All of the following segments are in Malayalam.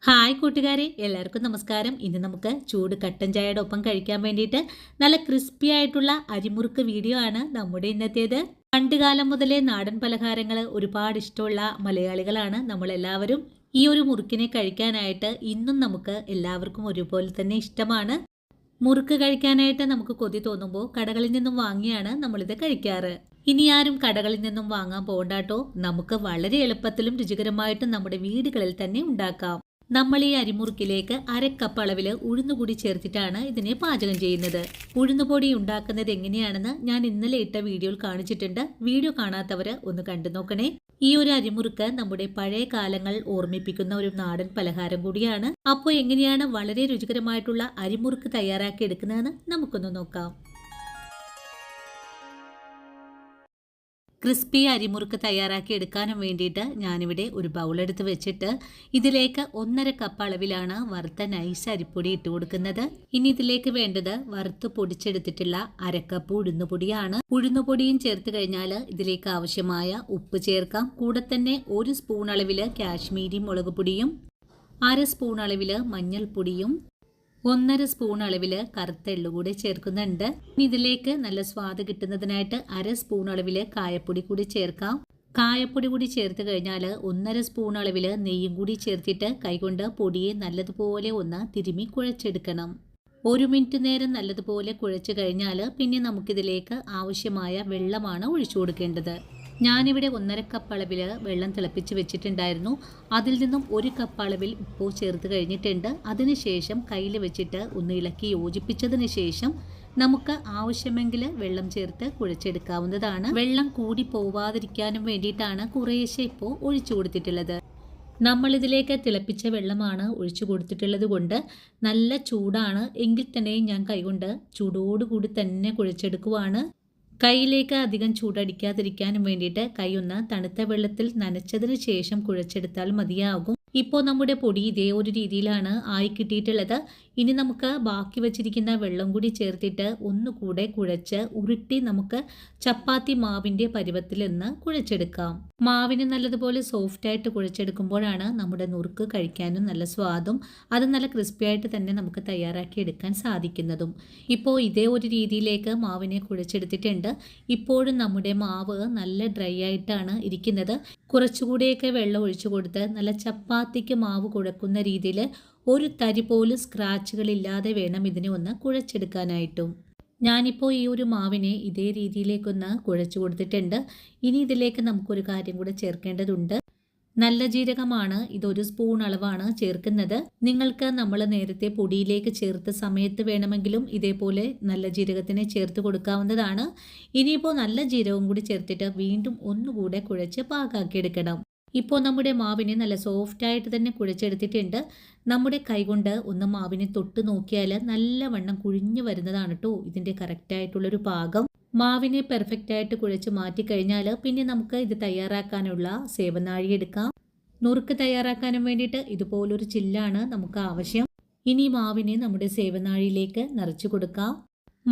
ഹായ് കൂട്ടുകാരെ, എല്ലാവർക്കും നമസ്കാരം. ഇന്ന് നമുക്ക് ചൂട് കട്ടൻ ചായയുടെ ഒപ്പം കഴിക്കാൻ വേണ്ടിയിട്ട് നല്ല ക്രിസ്പി ആയിട്ടുള്ള അരിമുറുക്ക് വീഡിയോ ആണ് നമ്മുടെ ഇന്നത്തേത്. പണ്ടുകാലം മുതലേ നാടൻ പലഹാരങ്ങൾ ഒരുപാട് ഇഷ്ടമുള്ള മലയാളികളാണ് നമ്മളെല്ലാവരും. ഈ ഒരു മുറുക്കിനെ കഴിക്കാനായിട്ട് ഇന്നും നമുക്ക് എല്ലാവർക്കും ഒരുപോലെ തന്നെ ഇഷ്ടമാണ്. മുറുക്ക് കഴിക്കാനായിട്ട് നമുക്ക് കൊതി തോന്നുമ്പോൾ കടകളിൽ നിന്നും വാങ്ങിയാണ് നമ്മളിത് കഴിക്കാറ്. ഇനി ആരും കടകളിൽ നിന്നും വാങ്ങാൻ പോകണ്ടാട്ടോ. നമുക്ക് വളരെ എളുപ്പത്തിലും രുചികരമായിട്ടും നമ്മുടെ വീടുകളിൽ തന്നെ ഉണ്ടാക്കാം. നമ്മൾ ഈ അരിമുറുക്കിലേക്ക് അരക്കപ്പ് അളവിൽ ഉഴുന്നുകൂടി ചേർത്തിട്ടാണ് ഇതിനെ പാചകം ചെയ്യുന്നത്. ഉഴുന്നുപൊടി ഉണ്ടാക്കുന്നത് എങ്ങനെയാണെന്ന് ഞാൻ ഇന്നലെ ഇട്ട വീഡിയോയിൽ കാണിച്ചിട്ടുണ്ട്. വീഡിയോ കാണാത്തവർ ഒന്ന് കണ്ടു നോക്കണേ. ഈ ഒരു അരിമുറുക്ക് നമ്മുടെ പഴയ കാലങ്ങൾ ഓർമ്മിപ്പിക്കുന്ന ഒരു നാടൻ പലഹാരം കൂടിയാണ്. അപ്പോൾ എങ്ങനെയാണ് വളരെ രുചികരമായിട്ടുള്ള അരിമുറുക്ക് തയ്യാറാക്കി എടുക്കുന്നതെന്ന് നമുക്കൊന്ന് നോക്കാം. ക്രിസ്പി അരിമുറുക്ക് തയ്യാറാക്കി എടുക്കാനും വേണ്ടിയിട്ട് ഞാനിവിടെ ഒരു ബൗളെടുത്ത് വെച്ചിട്ട് ഇതിലേക്ക് 1.5 കപ്പ് അളവിലാണ് വറുത്ത നൈസ് അരിപ്പൊടി ഇട്ട് കൊടുക്കുന്നത്. ഇനി ഇതിലേക്ക് വേണ്ടത് വറുത്ത് പൊടിച്ചെടുത്തിട്ടുള്ള 1/2 കപ്പ് ഉഴുന്നുപൊടിയാണ്. ഉഴുന്നുപൊടിയും ചേർത്ത് കഴിഞ്ഞാൽ ഇതിലേക്ക് ആവശ്യമായ ഉപ്പ് ചേർക്കാം. കൂടെ തന്നെ 1 സ്പൂൺ അളവിൽ കാശ്മീരി മുളക് പൊടിയും 1/2 സ്പൂൺ അളവിൽ മഞ്ഞൾപ്പൊടിയും 1.5 സ്പൂൺ അളവിൽ കറുത്ത എള്ളു കൂടി ചേർക്കുന്നുണ്ട്. ഇനി ഇതിലേക്ക് നല്ല സ്വാദ് കിട്ടുന്നതിനായിട്ട് 1/2 സ്പൂൺ അളവിൽ കായപ്പൊടി കൂടി ചേർക്കാം. കായപ്പൊടി കൂടി ചേർത്ത് കഴിഞ്ഞാൽ 1.5 സ്പൂൺ അളവിൽ നെയ്യും കൂടി ചേർത്തിട്ട് കൈകൊണ്ട് പൊടിയെ നല്ലതുപോലെ ഒന്ന് തിരുമ്മി കുഴച്ചെടുക്കണം. 1 മിനിറ്റ് നേരം നല്ലതുപോലെ കുഴച്ച് കഴിഞ്ഞാൽ പിന്നെ നമുക്കിതിലേക്ക് ആവശ്യമായ വെള്ളമാണ് ഒഴിച്ചു കൊടുക്കേണ്ടത്. ഞാനിവിടെ 1.5 കപ്പ് അളവിൽ വെള്ളം തിളപ്പിച്ച് വെച്ചിട്ടുണ്ടായിരുന്നു. അതിൽ നിന്നും 1 കപ്പ് അളവിൽ ഉപ്പ് ചേർത്ത് കഴിഞ്ഞിട്ടുണ്ട്. അതിനുശേഷം കയ്യിൽ വെച്ചിട്ട് ഒന്ന് ഇളക്കി യോജിപ്പിച്ചതിന് ശേഷം നമുക്ക് ആവശ്യമെങ്കിൽ വെള്ളം ചേർത്ത് കുഴച്ചെടുക്കാവുന്നതാണ്. വെള്ളം കൂടി പോവാതിരിക്കാനും വേണ്ടിയിട്ടാണ് കുറേശ്ശെ ഇപ്പോൾ ഒഴിച്ചു കൊടുത്തിട്ടുള്ളത്. നമ്മളിതിലേക്ക് തിളപ്പിച്ച വെള്ളമാണ് ഒഴിച്ചു കൊടുത്തിട്ടുള്ളത് കൊണ്ട് നല്ല ചൂടാണ്. എങ്കിൽ തന്നെയും ഞാൻ കൈകൊണ്ട് ചൂടോടുകൂടി തന്നെ കുഴച്ചെടുക്കുവാണ്. കൈയിലേക്ക് അധികം ചൂടടിക്കാതിരിക്കാനും വേണ്ടിയിട്ട് കൈ ഒന്ന് തണുത്ത വെള്ളത്തിൽ നനച്ചതിന് ശേഷം കുഴച്ചെടുത്താൽ മതിയാകും. ഇപ്പോൾ നമ്മുടെ പൊടി ഇതേ ഒരു രീതിയിലാണ് ആയി കിട്ടിയിട്ടുള്ളത്. ഇനി നമുക്ക് ബാക്കി വെച്ചിരിക്കുന്ന വെള്ളം കൂടി ചേർത്തിട്ട് ഒന്നുകൂടെ കുഴച്ച് ഉരുട്ടി നമുക്ക് ചപ്പാത്തി മാവിൻ്റെ പരുവത്തിൽ നിന്ന് കുഴച്ചെടുക്കാം. മാവിന് നല്ലതുപോലെ സോഫ്റ്റായിട്ട് കുഴച്ചെടുക്കുമ്പോഴാണ് നമ്മുടെ നുറുക്ക് കഴിക്കാനും നല്ല സ്വാദും അത് നല്ല ക്രിസ്പി ആയിട്ട് തന്നെ നമുക്ക് തയ്യാറാക്കി എടുക്കാൻ സാധിക്കുന്നതും. ഇപ്പോൾ ഇതേ ഒരു രീതിയിലേക്ക് മാവിനെ കുഴച്ചെടുത്തിട്ടുണ്ട്. ഇപ്പോഴും നമ്മുടെ മാവ് നല്ല ഡ്രൈ ആയിട്ടാണ് ഇരിക്കുന്നത്. കുറച്ചുകൂടിയൊക്കെ വെള്ളം ഒഴിച്ചു കൊടുത്ത് നല്ല ചപ്പാത്തിക്ക് മാവ് കുഴക്കുന്ന രീതിയിൽ ഒരു തരി പോലും സ്ക്രാച്ചുകളില്ലാതെ വേണം ഇതിനെ ഒന്ന് കുഴച്ചെടുക്കാനായിട്ടും. ഞാനിപ്പോൾ ഈ ഒരു മാവിനെ ഇതേ രീതിയിലേക്കൊന്ന് കുഴച്ചു കൊടുത്തിട്ടുണ്ട്. ഇനി ഇതിലേക്ക് നമുക്കൊരു കാര്യം കൂടെ ചേർക്കേണ്ടതുണ്ട്. നല്ല ജീരകമാണ്. ഇതൊരു സ്പൂൺ അളവാണ് ചേർക്കുന്നത്. നിങ്ങൾക്ക് നമ്മൾ നേരത്തെ പൊടിയിലേക്ക് ചേർത്ത സമയത്ത് വേണമെങ്കിലും ഇതേപോലെ നല്ല ജീരകത്തിനെ ചേർത്ത് കൊടുക്കാവുന്നതാണ്. ഇനിയിപ്പോൾ നല്ല ജീരകം കൂടി ചേർത്തിട്ട് വീണ്ടും ഒന്നുകൂടെ കുഴച്ച് പാകാക്കിയെടുക്കണം. ഇപ്പോൾ നമ്മുടെ മാവിനെ നല്ല സോഫ്റ്റായിട്ട് തന്നെ കുഴച്ചെടുത്തിട്ടുണ്ട്. നമ്മുടെ കൈകൊണ്ട് ഒന്ന് മാവിനെ തൊട്ട് നോക്കിയാൽ നല്ലവണ്ണം കുഴിഞ്ഞു വരുന്നതാണ് കേട്ടോ ഇതിൻ്റെ കറക്റ്റായിട്ടുള്ളൊരു പാകം. മാവിനെ പെർഫെക്റ്റായിട്ട് കുഴച്ച് മാറ്റിക്കഴിഞ്ഞാൽ പിന്നെ നമുക്ക് ഇത് തയ്യാറാക്കാനുള്ള സേവനാഴി എടുക്കാം. നുറുക്ക് തയ്യാറാക്കാനും വേണ്ടിയിട്ട് ഇതുപോലൊരു ചില്ലാണ് നമുക്ക് ആവശ്യം. ഇനി മാവിനെ നമ്മുടെ സേവനാഴിയിലേക്ക് നിറച്ചു കൊടുക്കാം.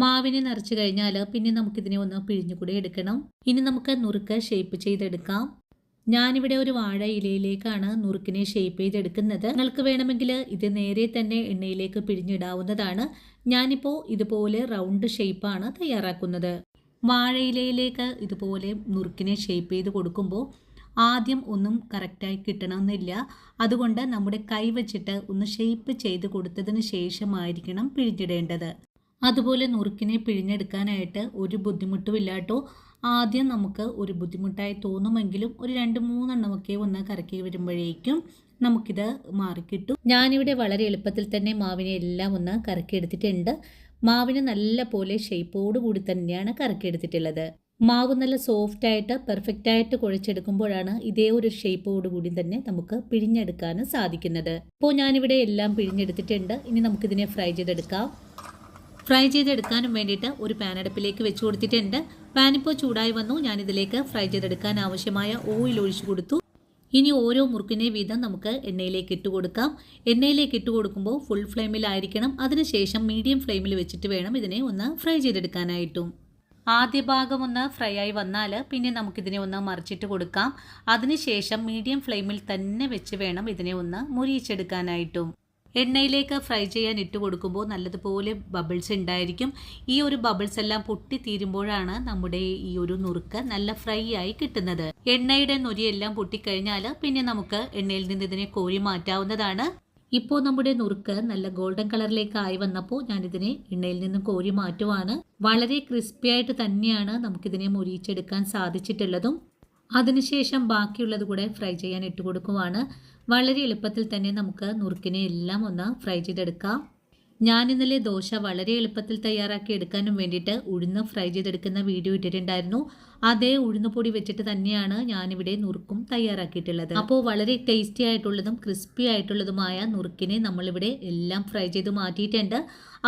മാവിനെ നിറച്ചു കഴിഞ്ഞാൽ പിന്നെ നമുക്കിതിനെ ഒന്ന് പിഴിഞ്ഞുകൂടി എടുക്കണം. ഇനി നമുക്ക് നുറുക്ക് ഷേപ്പ് ചെയ്തെടുക്കാം. ഞാനിവിടെ ഒരു വാഴ ഇലയിലേക്കാണ് നുറുക്കിനെ ഷേപ്പ് ചെയ്തെടുക്കുന്നത്. നിങ്ങൾക്ക് വേണമെങ്കിൽ ഇത് നേരെ തന്നെ എണ്ണയിലേക്ക് പിഴിഞ്ഞിടാവുന്നതാണ്. ഞാനിപ്പോൾ ഇതുപോലെ റൗണ്ട് ഷേപ്പാണ് തയ്യാറാക്കുന്നത്. വാഴയിലയിലേക്ക് ഇതുപോലെ നുറുക്കിനെ ഷേപ്പ് ചെയ്ത് കൊടുക്കുമ്പോൾ ആദ്യം ഒന്നും കറക്റ്റായി കിട്ടണമെന്നില്ല. അതുകൊണ്ട് നമ്മുടെ കൈ വെച്ചിട്ട് ഒന്ന് ഷേപ്പ് ചെയ്ത് കൊടുത്തതിന് ശേഷമായിരിക്കണം പിഴിഞ്ഞിടേണ്ടത്. അതുപോലെ നുറുക്കിനെ പിഴിഞ്ഞെടുക്കാനായിട്ട് ഒരു ബുദ്ധിമുട്ടുമില്ല കേട്ടോ. ആദ്യം നമുക്ക് ഒരു ബുദ്ധിമുട്ടായി തോന്നുമെങ്കിലും ഒരു 2-3 എണ്ണമൊക്കെ ഒന്ന് കറക്കി വരുമ്പോഴേക്കും നമുക്കിത് മാറിക്കിട്ടും. ഞാനിവിടെ വളരെ എളുപ്പത്തിൽ തന്നെ മാവിനെ എല്ലാം ഒന്ന് കറക്കിയെടുത്തിട്ടുണ്ട്. മാവിന് നല്ല പോലെ ഷേപ്പോട് കൂടി തന്നെയാണ് കറക്കിയെടുത്തിട്ടുള്ളത്. മാവ് നല്ല സോഫ്റ്റായിട്ട് പെർഫെക്റ്റായിട്ട് കുഴച്ചെടുക്കുമ്പോഴാണ് ഇതേ ഒരു ഷേപ്പോട് കൂടി തന്നെ നമുക്ക് പിഴിഞ്ഞെടുക്കാനും സാധിക്കുന്നത്. ഇപ്പോൾ ഞാനിവിടെ എല്ലാം പിഴിഞ്ഞെടുത്തിട്ടുണ്ട്. ഇനി നമുക്കിതിനെ ഫ്രൈ ചെയ്തെടുക്കാം. ഫ്രൈ ചെയ്തെടുക്കാനും വേണ്ടിയിട്ട് ഒരു പാൻ അടുപ്പിലേക്ക് വെച്ച് കൊടുത്തിട്ടുണ്ട്. പാൻ ഇപ്പോൾ ചൂടായി വന്നു. ഞാനിതിലേക്ക് ഫ്രൈ ചെയ്തെടുക്കാൻ ആവശ്യമായ ഓയിൽ ഒഴിച്ചു കൊടുത്തു. ഇനി ഓരോ മുറുക്കിനെ വീതം നമുക്ക് എണ്ണയിലേക്ക് ഇട്ട് കൊടുക്കാം. എണ്ണയിലേക്ക് ഇട്ട് കൊടുക്കുമ്പോൾ ഫുൾ ഫ്ലെയിമിലായിരിക്കണം. അതിനുശേഷം മീഡിയം ഫ്ലെയിമിൽ വെച്ചിട്ട് വേണം ഇതിനെ ഒന്ന് ഫ്രൈ ചെയ്തെടുക്കാനായിട്ടും. ആദ്യ ഭാഗം ഒന്ന് ഫ്രൈ ആയി വന്നാൽ പിന്നെ നമുക്കിതിനെ ഒന്ന് മറിച്ചിട്ട് കൊടുക്കാം. അതിനുശേഷം മീഡിയം ഫ്ലെയിമിൽ തന്നെ വെച്ച് വേണം ഇതിനെ ഒന്ന് മുരിയിച്ചെടുക്കാനായിട്ടും. എണ്ണയിലേക്ക് ഫ്രൈ ചെയ്യാൻ ഇട്ട് കൊടുക്കുമ്പോൾ നല്ലതുപോലെ ബബിൾസ് ഉണ്ടായിരിക്കും. ഈ ഒരു ബബിൾസ് എല്ലാം പൊട്ടിത്തീരുമ്പോഴാണ് നമ്മുടെ ഈ ഒരു നുറുക്ക് നല്ല ഫ്രൈ ആയി കിട്ടുന്നത്. എണ്ണയുടെ നൊരിയെല്ലാം പൊട്ടിക്കഴിഞ്ഞാൽ പിന്നെ നമുക്ക് എണ്ണയിൽ നിന്ന് ഇതിനെ കോരി മാറ്റാവുന്നതാണ്. ഇപ്പോൾ നമ്മുടെ നുറുക്ക് നല്ല ഗോൾഡൻ കളറിലേക്ക് ആയി വന്നപ്പോൾ ഞാനിതിനെ എണ്ണയിൽ നിന്നും കോരി മാറ്റുവാണ്. വളരെ ക്രിസ്പി ആയിട്ട് തന്നെയാണ് നമുക്കിതിനെ മുരിയിച്ചെടുക്കാൻ സാധിച്ചിട്ടുള്ളതും. അതിനുശേഷം ബാക്കിയുള്ളത് കൂടെ ഫ്രൈ ചെയ്യാൻ ഇട്ട് കൊടുക്കുവാണ്. വളരെ എളുപ്പത്തിൽ തന്നെ നമുക്ക് നുറുക്കിനെ എല്ലാം ഒന്ന് ഫ്രൈ ചെയ്തെടുക്കാം. ഞാൻ ഇന്നലെ ദോശ വളരെ എളുപ്പത്തിൽ തയ്യാറാക്കി എടുക്കാനും വേണ്ടിയിട്ട് ഉഴുന്ന് ഫ്രൈ ചെയ്തെടുക്കുന്ന വീഡിയോ ഇട്ടിട്ടുണ്ടായിരുന്നു. അതേ ഉഴുന്നുപൊടി വെച്ചിട്ട് തന്നെയാണ് ഞാനിവിടെ നുറുക്കും തയ്യാറാക്കിയിട്ടുള്ളത്. അപ്പോൾ വളരെ ടേസ്റ്റി ആയിട്ടുള്ളതും ക്രിസ്പി ആയിട്ടുള്ളതുമായ നുറുക്കിനെ നമ്മളിവിടെ എല്ലാം ഫ്രൈ ചെയ്ത് മാറ്റിയിട്ടുണ്ട്.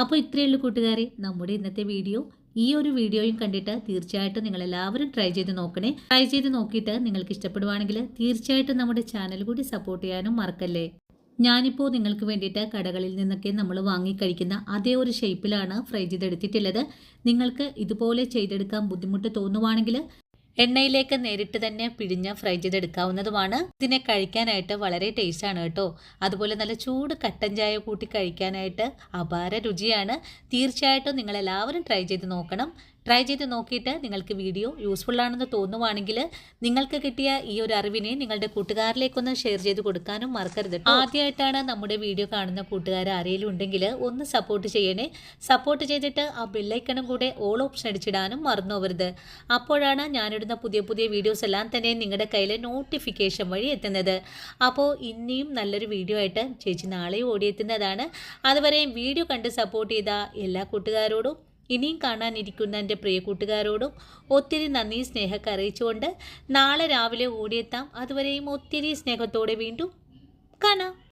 അപ്പോൾ ഇത്രയേ ഉള്ളൂ കൂട്ടുകാരെ നമ്മുടെ ഇന്നത്തെ വീഡിയോ. ഈ ഒരു വീഡിയോയും കണ്ടിട്ട് തീർച്ചയായിട്ടും നിങ്ങളെല്ലാവരും ട്രൈ ചെയ്ത് നോക്കണേ. ട്രൈ ചെയ്ത് നോക്കിയിട്ട് നിങ്ങൾക്ക് ഇഷ്ടപ്പെടുവാണെങ്കിൽ തീർച്ചയായിട്ടും നമ്മുടെ ചാനൽ കൂടി സപ്പോർട്ട് ചെയ്യാനും മറക്കല്ലേ. ഞാനിപ്പോൾ നിങ്ങൾക്ക് വേണ്ടിയിട്ട് കടകളിൽ നിന്നൊക്കെ നമ്മൾ വാങ്ങിക്കഴിക്കുന്ന അതേ ഒരു ഷേപ്പിലാണ് ഫ്രൈ ചെയ്തെടുത്തിട്ടുള്ളത്. നിങ്ങൾക്ക് ഇതുപോലെ ചെയ്തെടുക്കാൻ ബുദ്ധിമുട്ട് തോന്നുവാണെങ്കിൽ എണ്ണയിലേക്ക് നേരിട്ട് തന്നെ പിഴിഞ്ഞ് ഫ്രൈ ചെയ്തെടുക്കാവുന്നതുമാണ്. ഇതിനെ കഴിക്കാനായിട്ട് വളരെ ടേസ്റ്റാണ് കേട്ടോ. അതുപോലെ നല്ല ചൂട് കട്ടൻ ചായ കൂട്ടി കഴിക്കാനായിട്ട് അപാര രുചിയാണ്. തീർച്ചയായിട്ടും നിങ്ങളെല്ലാവരും ട്രൈ ചെയ്ത് നോക്കണം. ട്രൈ ചെയ്ത് നോക്കിയിട്ട് നിങ്ങൾക്ക് വീഡിയോ യൂസ്ഫുൾ ആണെന്ന് തോന്നുവാണെങ്കിൽ നിങ്ങൾക്ക് കിട്ടിയ ഈ ഒരു അറിവിനെ നിങ്ങളുടെ കൂട്ടുകാരിലേക്കൊന്ന് ഷെയർ ചെയ്ത് കൊടുക്കാനും മറക്കരുത്. ആദ്യമായിട്ടാണ് നമ്മുടെ വീഡിയോ കാണുന്ന കൂട്ടുകാർ ആരെങ്കിലും ഉണ്ടെങ്കിൽ ഒന്ന് സപ്പോർട്ട് ചെയ്യണേ. സപ്പോർട്ട് ചെയ്തിട്ട് ആ ബെല്ലൈക്കണും കൂടെ ഓൾ ഓപ്ഷൻ അടിച്ചിടാനും മറന്നു പോകരുത്. അപ്പോഴാണ് ഞാനിടുന്ന പുതിയ പുതിയ വീഡിയോസ് എല്ലാം തന്നെ നിങ്ങളുടെ കയ്യിൽ നോട്ടിഫിക്കേഷൻ വഴി എത്തുന്നത്. അപ്പോൾ ഇനിയും നല്ലൊരു വീഡിയോ ആയിട്ട് ചേച്ചി നാളെ ഓടിയെത്തുന്നതാണ്. അതുവരെയും വീഡിയോ കണ്ട് സപ്പോർട്ട് ചെയ്ത എല്ലാ കൂട്ടുകാരോടും ഇനിയും കാണാനിരിക്കുന്ന എൻ്റെ പ്രിയ കൂട്ടുകാരോടും ഒത്തിരി നന്ദി സ്നേഹമൊക്കെ അറിയിച്ചുകൊണ്ട് നാളെ രാവിലെ ഓടിയെത്താം. അതുവരെയും ഒത്തിരി സ്നേഹത്തോടെ വീണ്ടും കാണാം.